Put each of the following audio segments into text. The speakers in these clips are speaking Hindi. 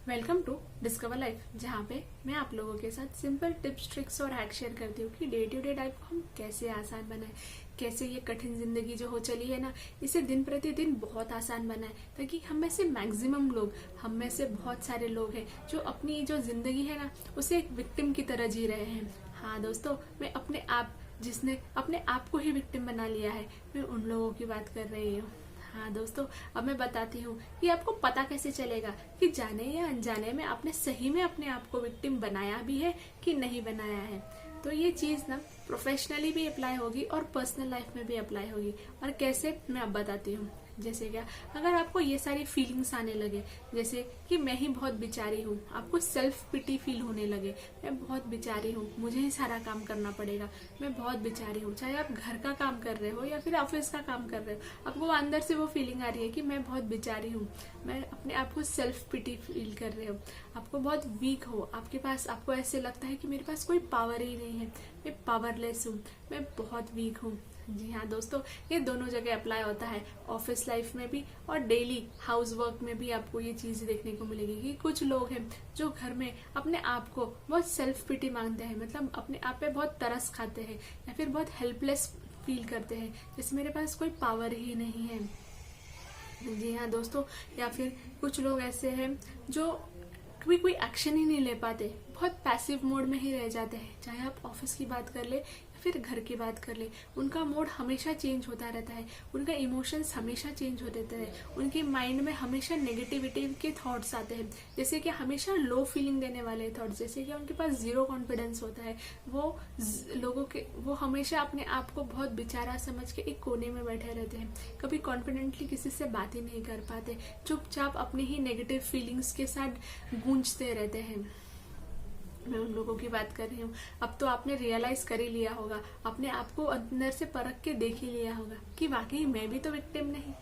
वेलकम टू डिस्कवर लाइफ, जहाँ पे मैं आप लोगों के साथ सिंपल टिप्स ट्रिक्स और हैक शेयर करती हूँ कि डे टू डे लाइफ को हम कैसे आसान बनाएं, कैसे ये कठिन जिंदगी जो हो चली है ना, इसे दिन प्रतिदिन बहुत आसान बनाएं, ताकि हम में से मैक्सिमम लोग, हम में से बहुत सारे लोग हैं जो अपनी जो जिंदगी है ना उसे एक विक्टिम की तरह जी रहे हैं। हाँ दोस्तों, मैं अपने आप जिसने अपने आप को ही विक्टिम बना लिया है, मैं उन लोगों की बात कर रही हूँ। हाँ दोस्तों, अब मैं बताती हूँ कि आपको पता कैसे चलेगा कि जाने या अनजाने में आपने सही में अपने आप को विक्टिम बनाया भी है कि नहीं बनाया है। तो ये चीज ना प्रोफेशनली भी अप्लाई होगी और पर्सनल लाइफ में भी अप्लाई होगी। और कैसे, मैं अब बताती हूँ। जैसे क्या, अगर आपको ये सारी फीलिंग्स आने लगे, जैसे कि मैं ही बहुत बेचारी हूँ, आपको सेल्फ पिटी फील होने लगे, मैं बहुत बेचारी हूँ, मुझे ही सारा काम करना पड़ेगा, मैं बहुत बेचारी हूँ, चाहे आप घर का काम कर रहे हो या फिर ऑफिस का काम कर रहे हो, आपको अंदर से वो फीलिंग आ रही है कि मैं बहुत बेचारी हूँ, मैं अपने आप को सेल्फ पिटी फील कर रहे हो, आपको बहुत वीक हो, आपके पास, आपको ऐसे लगता है कि मेरे पास कोई पावर ही नहीं है, मैं पावरलेस हूँ, मैं बहुत वीक हूँ। जी हाँ दोस्तों, ये दोनों जगह अप्लाई होता है, ऑफिस लाइफ में भी और डेली हाउस वर्क में भी। आपको ये चीज देखने को मिलेगी कि कुछ लोग हैं जो घर में अपने आप को बहुत सेल्फ पिटी मांगते हैं, मतलब अपने आप पे बहुत तरस खाते हैं या फिर बहुत हेल्पलेस फील करते हैं, जैसे मेरे पास कोई पावर ही नहीं है। जी हाँ दोस्तों, या फिर कुछ लोग ऐसे हैं जो कभी कोई एक्शन ही नहीं ले पाते, बहुत पैसिव मोड में ही रह जाते हैं। चाहे आप ऑफिस की बात कर ले या फिर घर की बात कर ले, उनका मोड हमेशा चेंज होता रहता है, उनका इमोशंस हमेशा चेंज होते रहते हैं, उनके माइंड में हमेशा नेगेटिविटी के थॉट्स आते हैं, जैसे कि हमेशा लो फीलिंग देने वाले थॉट्स, जैसे कि उनके पास जीरो कॉन्फिडेंस होता है। वो हमेशा अपने आप को बहुत बेचारा समझ के एक कोने में बैठे रहते हैं, कभी कॉन्फिडेंटली किसी से बात ही नहीं कर पाते, चुपचाप अपनी ही नेगेटिव फीलिंग्स के साथ गूंजते रहते हैं। मैं उन लोगों की बात कर रही हूँ। अब तो आपने रियलाइज कर ही लिया होगा, अपने आप को अंदर से परख के देख ही लिया होगा कि वाकई मैं भी तो विक्टिम नहीं।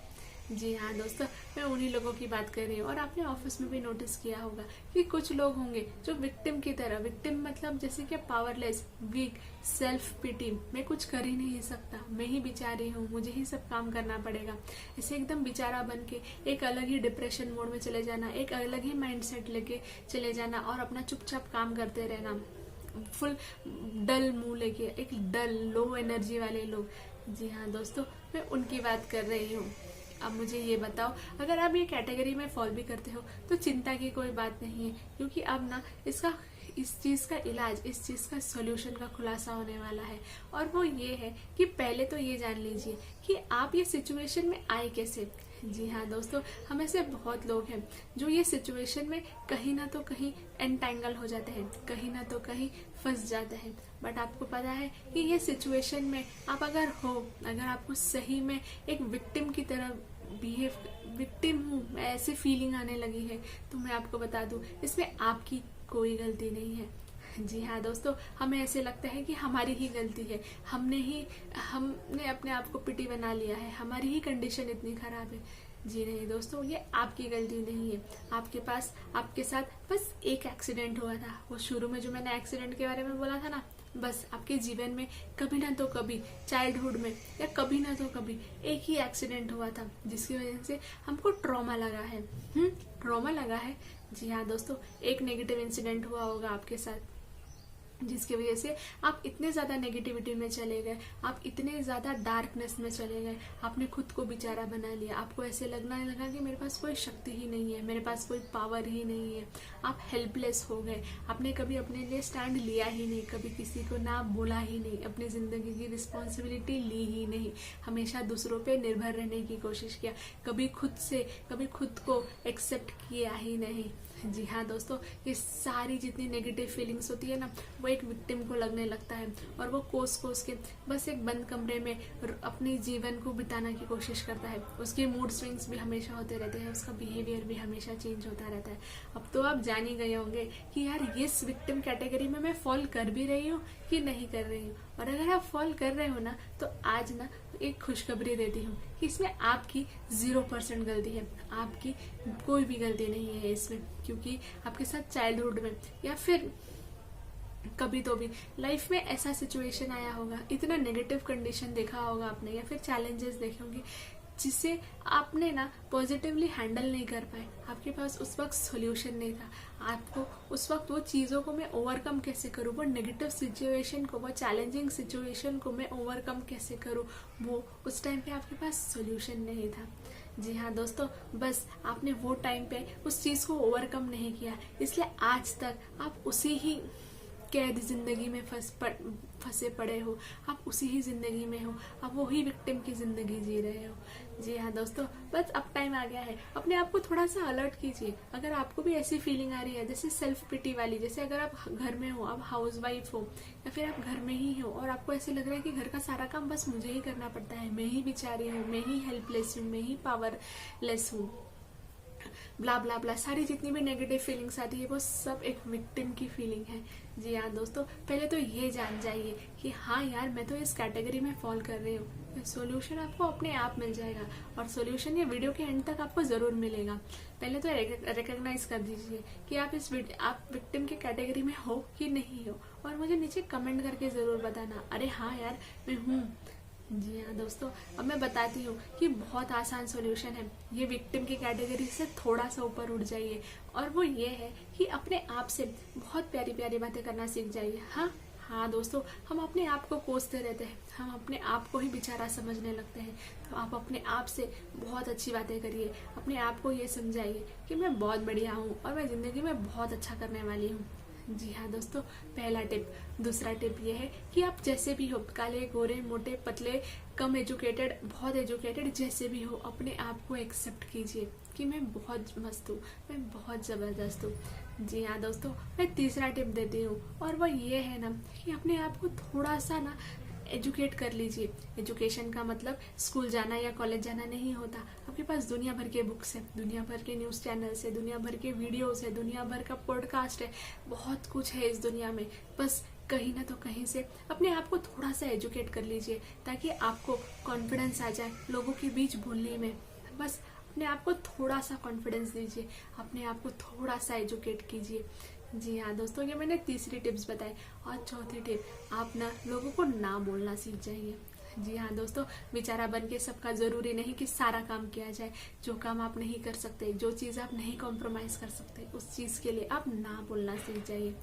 जी हाँ दोस्तों, मैं उन्हीं लोगों की बात कर रही हूँ। और आपने ऑफिस में भी नोटिस किया होगा कि कुछ लोग होंगे जो विक्टिम की तरह, विक्टिम मतलब जैसे कि पावरलेस, वीक, सेल्फ पिटी, मैं कुछ कर ही नहीं सकता, मैं ही बेचारी हूँ, मुझे ही सब काम करना पड़ेगा, ऐसे एकदम बेचारा बन के एक अलग ही डिप्रेशन मोड में चले जाना, एक अलग ही माइंडसेट लेके चले जाना और अपना चुपचाप काम करते रहना, फुल डल मुंह लेके, एक डल लो एनर्जी वाले लोग। जी हाँ दोस्तों, मैं उनकी बात कर रही हूँ। अब मुझे ये बताओ, अगर आप ये कैटेगरी में फॉल भी करते हो तो चिंता की कोई बात नहीं है, क्योंकि अब ना इस चीज का इलाज, इस चीज का सॉल्यूशन का खुलासा होने वाला है। और वो ये है कि पहले तो ये जान लीजिए कि आप ये सिचुएशन में आए कैसे। जी हाँ दोस्तों, हमें से बहुत लोग हैं जो ये सिचुएशन में कहीं ना तो कहीं एंटेंगल हो जाते हैं, कहीं ना तो कहीं फंस जाते हैं। बट आपको पता है कि ये सिचुएशन में आप अगर हो, अगर आपको सही में एक विक्टिम की तरह बिहेव, विक्टिम हूँ मैं, ऐसे फीलिंग आने लगी है, तो मैं आपको बता दूं, इसमें आपकी कोई गलती नहीं है। जी हाँ दोस्तों, हमें ऐसे लगता है कि हमारी ही गलती है, हमने अपने आप को पिटी बना लिया है, हमारी ही कंडीशन इतनी खराब है। जी नहीं दोस्तों, ये आपकी गलती नहीं है। आपके साथ बस एक एक्सीडेंट हुआ था, वो शुरू में जो मैंने एक्सीडेंट के बारे में बोला था ना, बस आपके जीवन में कभी ना तो कभी, चाइल्डहुड में या कभी ना तो कभी एक ही एक्सीडेंट हुआ था जिसकी वजह से हमको ट्रॉमा लगा है। ट्रॉमा लगा है। जी हाँ दोस्तों, एक नेगेटिव इंसिडेंट हुआ होगा आपके साथ, जिसकी वजह से आप इतने ज्यादा नेगेटिविटी में चले गए, आप इतने ज्यादा डार्कनेस में चले गए, आपने खुद को बेचारा बना लिया, आपको ऐसे लगने लगा कि मेरे पास कोई शक्ति ही नहीं है, मेरे पास कोई पावर ही नहीं है, आप हेल्पलेस हो गए, आपने कभी अपने लिए स्टैंड लिया ही नहीं, कभी किसी को ना बोला ही नहीं, अपनी जिंदगी की रिस्पॉन्सिबिलिटी ली ही नहीं, हमेशा दूसरों पे निर्भर रहने की कोशिश किया, कभी खुद को एक्सेप्ट किया ही नहीं। जी हाँ दोस्तों, ये सारी जितनी नेगेटिव फीलिंग्स होती है ना, वो एक विक्टिम को लगने लगता है और वो कोस के बस एक बंद कमरे में अपने जीवन को बिताने की कोशिश करता है। उसके मूड स्विंग्स भी हमेशा होते रहते हैं, उसका बिहेवियर भी हमेशा चेंज होता रहता है। अब तो आप जान ही गए होंगे कि यार इस विक्टिम कैटेगरी में मैं फॉल कर भी रही हूँ कि नहीं कर रही हूँ। और अगर आप फॉल कर रहे हो ना, तो आज ना एक खुशखबरी देती हूँ कि इसमें आपकी 0% गलती है, आपकी कोई भी गलती नहीं है इसमें, क्योंकि आपके साथ चाइल्डहुड में या फिर कभी तो भी लाइफ में ऐसा सिचुएशन आया होगा, इतना नेगेटिव कंडीशन देखा होगा आपने, या फिर चैलेंजेस देखे होंगे जिसे आपने ना पॉजिटिवली हैंडल नहीं कर पाए, आपके पास उस वक्त सॉल्यूशन नहीं था, आपको उस वक्त वो चीज़ों को मैं ओवरकम कैसे करूँ, वो नेगेटिव सिचुएशन को, वो चैलेंजिंग सिचुएशन को मैं ओवरकम कैसे करूँ, वो उस टाइम पे आपके पास सॉल्यूशन नहीं था। जी हाँ दोस्तों, बस आपने वो टाइम पे उस चीज़ को ओवरकम नहीं किया, इसलिए आज तक आप उसी ही कैद जिंदगी में फंसे पड़े हो, आप उसी ही जिंदगी में हो, आप वही विक्टिम की जिंदगी जी रहे हो। जी हाँ दोस्तों, बस अब टाइम आ गया है, अपने आप को थोड़ा सा अलर्ट कीजिए। अगर आपको भी ऐसी फीलिंग आ रही है जैसे सेल्फ पिटी वाली, जैसे अगर आप घर में हो, आप हाउस वाइफ हो या फिर आप घर में ही हो और आपको ऐसे लग रहा है कि घर का सारा काम बस मुझे ही करना पड़ता है, मैं ही बेचारी हूँ, मैं ही हेल्पलेस हूँ, मैं ही पावरलेस हूँ, ब्ला ब्ला ब्ला, सारी जितनी भी नेगेटिव फीलिंग्स आती है वो सब एक विक्टिम की फीलिंग है। जी हाँ दोस्तों, पहले तो ये जान जाइए कि हाँ यार, मैं तो इस कैटेगरी में फॉल कर रही हूँ। सॉल्यूशन आपको अपने आप मिल जाएगा, और सॉल्यूशन ये वीडियो के एंड तक आपको जरूर मिलेगा। पहले तो रिकॉग्नाइज कर दीजिए कि आप विक्टिम के कैटेगरी में हो कि नहीं हो, और मुझे नीचे कमेंट करके जरूर बताना, अरे हाँ यार मैं हूँ। जी हाँ दोस्तों, अब मैं बताती हूँ कि बहुत आसान सॉल्यूशन है, ये विक्टिम की कैटेगरी से थोड़ा सा ऊपर उठ जाइए, और वो ये है कि अपने आप से बहुत प्यारी प्यारी बातें करना सीख जाइए। हाँ दोस्तों, हम अपने आप को कोसते रहते हैं, हम अपने आप को ही बेचारा समझने लगते हैं, तो आप अपने आप से बहुत अच्छी बातें करिए, अपने आप को ये समझाइए कि मैं बहुत बढ़िया हूँ और मैं जिंदगी में बहुत अच्छा करने वाली हूँ। जी हाँ दोस्तों, पहला टिप। दूसरा टिप ये है कि आप जैसे भी हो, काले गोरे मोटे पतले, कम एजुकेटेड बहुत एजुकेटेड, जैसे भी हो, अपने आप को एक्सेप्ट कीजिए कि मैं बहुत मस्त हूँ, मैं बहुत ज़बरदस्त हूँ। जी हाँ दोस्तों, मैं तीसरा टिप देती हूँ, और वह ये है ना कि अपने आप को थोड़ा सा ना एजुकेट कर लीजिए। एजुकेशन का मतलब स्कूल जाना या कॉलेज जाना नहीं होता। आपके पास दुनिया भर के बुक्स है, दुनिया भर के न्यूज़ चैनल्स है, दुनिया भर के वीडियोस है, दुनिया भर का पॉडकास्ट है, बहुत कुछ है इस दुनिया में। बस कहीं ना तो कहीं से अपने आप को थोड़ा सा एजुकेट कर लीजिए, ताकि आपको कॉन्फिडेंस आ जाए लोगों के बीच बोलने में। बस अपने आप को थोड़ा सा कॉन्फिडेंस दीजिए, अपने आप को थोड़ा सा एजुकेट कीजिए। जी हाँ दोस्तों, ये मैंने तीसरी टिप्स बताई। और चौथी टिप, आप ना लोगों को ना बोलना सीख जाइए। जी हाँ दोस्तों, बेचारा बन के सबका जरूरी नहीं कि सारा काम किया जाए। जो काम आप नहीं कर सकते, जो चीज़ आप नहीं कॉम्प्रोमाइज कर सकते, उस चीज़ के लिए आप ना बोलना सीख जाइए।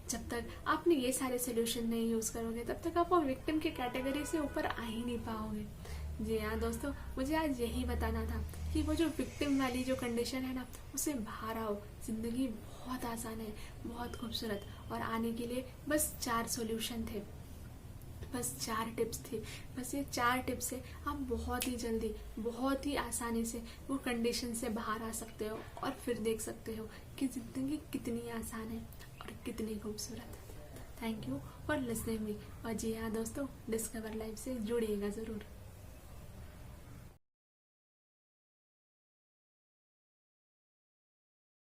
जब तक आपने ये सारे सोल्यूशन नहीं यूज करोगे, तब तक आप वो विक्टिम की कैटेगरी से ऊपर आ ही नहीं पाओगे। जी हाँ दोस्तों, मुझे आज यही बताना था कि वो जो विक्टिम वाली जो कंडीशन है ना, उसे बाहर आओ। जिंदगी बहुत आसान है, बहुत खूबसूरत, और आने के लिए बस 4 सॉल्यूशन थे, बस 4 टिप्स थी। बस ये 4 टिप्स से आप बहुत ही जल्दी, बहुत ही आसानी से वो कंडीशन से बाहर आ सकते हो, और फिर देख सकते हो कि जिंदगी कितनी आसान है और कितनी खूबसूरत है। Thank you for listening me. और जी हाँ दोस्तों, डिस्कवर लाइफ से जुड़िएगा ज़रूर।